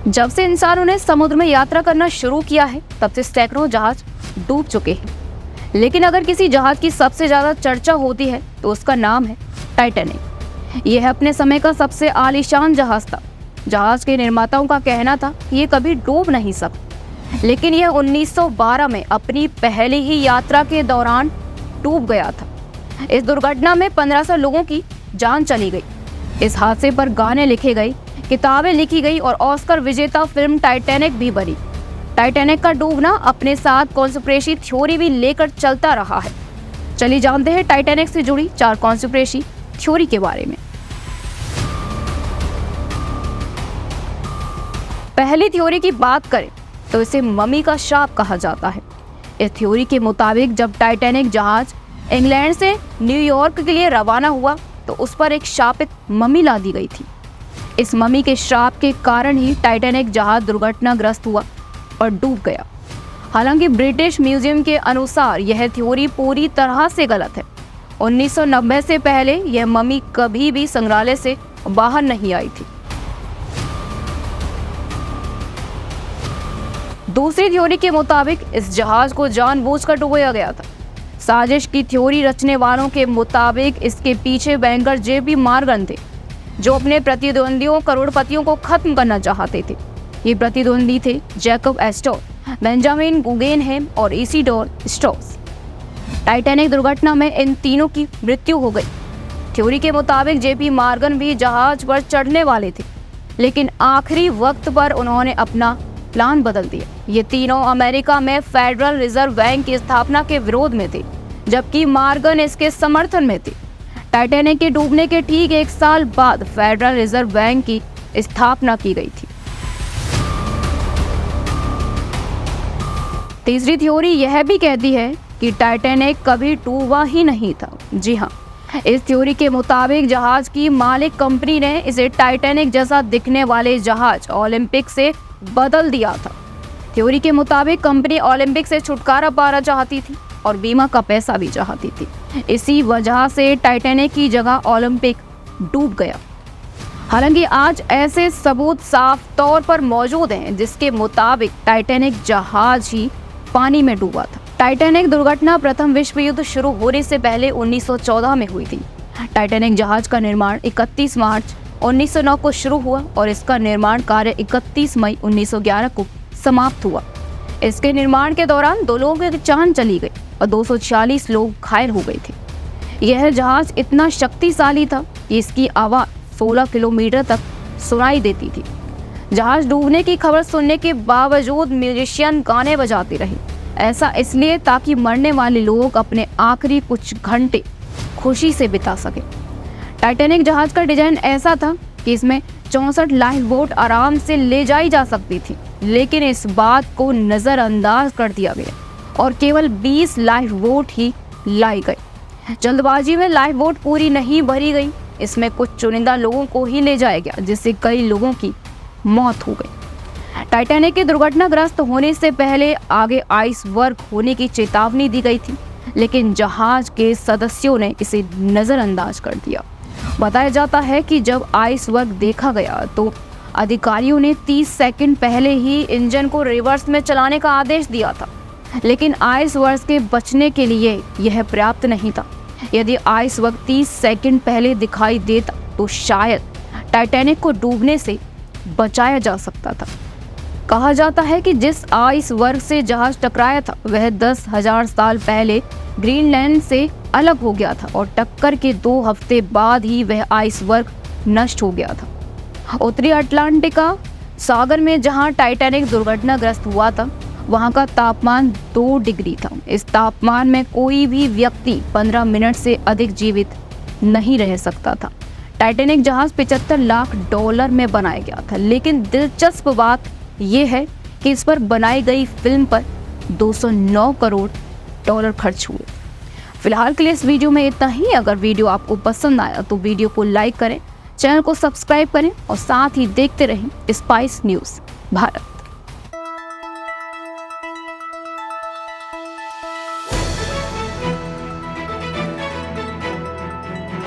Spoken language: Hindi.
जब से इंसानों ने समुद्र में यात्रा करना शुरू किया है तब से सैकड़ों जहाज डूब चुके हैं, लेकिन अगर किसी जहाज की सबसे ज्यादा चर्चा होती है तो उसका नाम है टाइटैनिक। यह अपने समय का सबसे आलीशान जहाज था। जहाज के निर्माताओं का कहना था कि ये कभी डूब नहीं सकता, लेकिन यह 1912 में अपनी पहली ही यात्रा के दौरान डूब गया था। इस दुर्घटना में 1500 लोगों की जान चली गई। इस हादसे पर गाने लिखे गए, किताबें लिखी गई और ऑस्कर विजेता फिल्म टाइटैनिक भी बनी। टाइटैनिक का डूबना अपने साथ कॉन्स्पिरेसी थ्योरी भी लेकर चलता रहा है। चलिए जानते हैं टाइटैनिक से जुड़ी 4 कॉन्स्पिरेसी थ्योरी के बारे में। पहली थ्योरी की बात करें तो इसे मम्मी का शाप कहा जाता है। इस थ्योरी के मुताबिक जब टाइटैनिक जहाज इंग्लैंड से न्यूयॉर्क के लिए रवाना हुआ तो उस पर एक शापित मम्मी ला दी गई थी। इस मम्मी के श्राप के कारण ही टाइटैनिक जहाज दुर्घटनाग्रस्त हुआ और डूब गया। हालांकि ब्रिटिश म्यूजियम के अनुसार यह थ्योरी पूरी तरह से गलत है। 1990 से पहले यह मम्मी कभी भी संग्रहालय से बाहर नहीं आई थी। दूसरी थ्योरी के मुताबिक इस जहाज को जानबूझकर डुबोया गया था। साजिश की थ्योरी रचने वालों के मुताबिक इसके पीछे बैंकर जेपी मॉर्गन थे, जो अपने प्रतिद्वंदियों करोड़पतियों को खत्म करना चाहते थे। ये प्रतिद्वंदी थे जैकब एस्टोर, बेंजामिन गुगेनहेम और इसिडोर स्ट्रॉस। टाइटैनिक दुर्घटना में इन तीनों की मृत्यु हो गई। थ्योरी के मुताबिक जेपी मॉर्गन भी जहाज पर चढ़ने वाले थे, लेकिन आखिरी वक्त पर उन्होंने अपना प्लान बदल दिया। ये तीनों अमेरिका में फेडरल रिजर्व बैंक की स्थापना के विरोध में थे, जबकि मॉर्गन इसके समर्थन में थे। टाइटैनिक के डूबने के ठीक 1 साल बाद फेडरल रिजर्व बैंक की स्थापना की गई थी। तीसरी थ्योरी यह भी कहती है कि टाइटैनिक कभी डूबा ही नहीं था। जी हाँ, इस थ्योरी के मुताबिक जहाज की मालिक कंपनी ने इसे टाइटैनिक जैसा दिखने वाले जहाज ओलंपिक से बदल दिया था। थ्योरी के मुताबिक कंपनी ओलंपिक से छुटकारा पाना चाहती थी और बीमा का पैसा भी चाहती थी। इसी वजह से टाइटैनिक की जगह ओलंपिक डूब गया। हालांकि आज ऐसे सबूत साफ तौर पर मौजूद हैं जिसके मुताबिक टाइटैनिक जहाज ही पानी में डूबा था। टाइटैनिक दुर्घटना प्रथम विश्व युद्ध शुरू होने से पहले 1914 में हुई थी। टाइटैनिक जहाज का निर्माण 31 मार्च 1909 को शुरू हुआ और इसका निर्माण कार्य 31 मई 1911 को समाप्त हुआ। इसके निर्माण के दौरान 2 लोगों की जान चली गई और 246 लोग घायल हो गए थे। यह जहाज इतना शक्तिशाली था कि इसकी आवाज़ 16 किलोमीटर तक सुनाई देती थी। जहाज डूबने की खबर सुनने के बावजूद म्यूजिशियन गाने बजाते रहे। ऐसा इसलिए ताकि मरने वाले लोग अपने आखिरी कुछ घंटे खुशी से बिता सके। टाइटैनिक जहाज का डिजाइन ऐसा था कि इसमें 64 लाइफ बोट आराम से ले जाई जा सकती थी, लेकिन इस बात को नज़रअंदाज कर दिया गया और केवल 20 लाइफ बोट ही लाई गई। जल्दबाजी में लाइफ बोट पूरी नहीं भरी गई। इसमें कुछ चुनिंदा लोगों को ही ले जाया गया, जिससे कई लोगों की मौत हो गई। टाइटैनिक के दुर्घटनाग्रस्त होने से पहले आगे आइसबर्ग होने की चेतावनी दी गई थी, लेकिन जहाज के सदस्यों ने इसे नज़रअंदाज कर दिया। बताया जाता है कि जब आइसबर्ग देखा गया तो अधिकारियों ने 30 सेकंड पहले ही इंजन को रिवर्स में चलाने का आदेश दिया था, लेकिन आइसबर्ग के बचने के लिए यह पर्याप्त नहीं था। यदि आइसबर्ग 30 सेकंड पहले दिखाई देता तो शायद टाइटैनिक को डूबने से बचाया जा सकता था। कहा जाता है कि जिस आइसबर्ग से जहाज टकराया था वह 10,000 साल पहले ग्रीनलैंड से अलग हो गया था और टक्कर के 2 हफ्ते बाद ही वह आइसबर्ग नष्ट हो गया था। उत्तरी अटलांटिका सागर में जहां टाइटैनिक दुर्घटनाग्रस्त हुआ था वहां का तापमान 2 डिग्री था। इस तापमान में कोई भी व्यक्ति 15 मिनट से अधिक जीवित नहीं रह सकता था। टाइटैनिक जहाज $75 लाख में बनाया गया था, लेकिन दिलचस्प बात यह है कि इस पर बनाई गई फिल्म पर $209 करोड़ खर्च हुए। फिलहाल के लिए इस वीडियो में इतना ही। अगर वीडियो आपको पसंद आया तो वीडियो को लाइक करें, चैनल को सब्सक्राइब करें और साथ ही देखते रहें स्पाइस न्यूज़ भारत।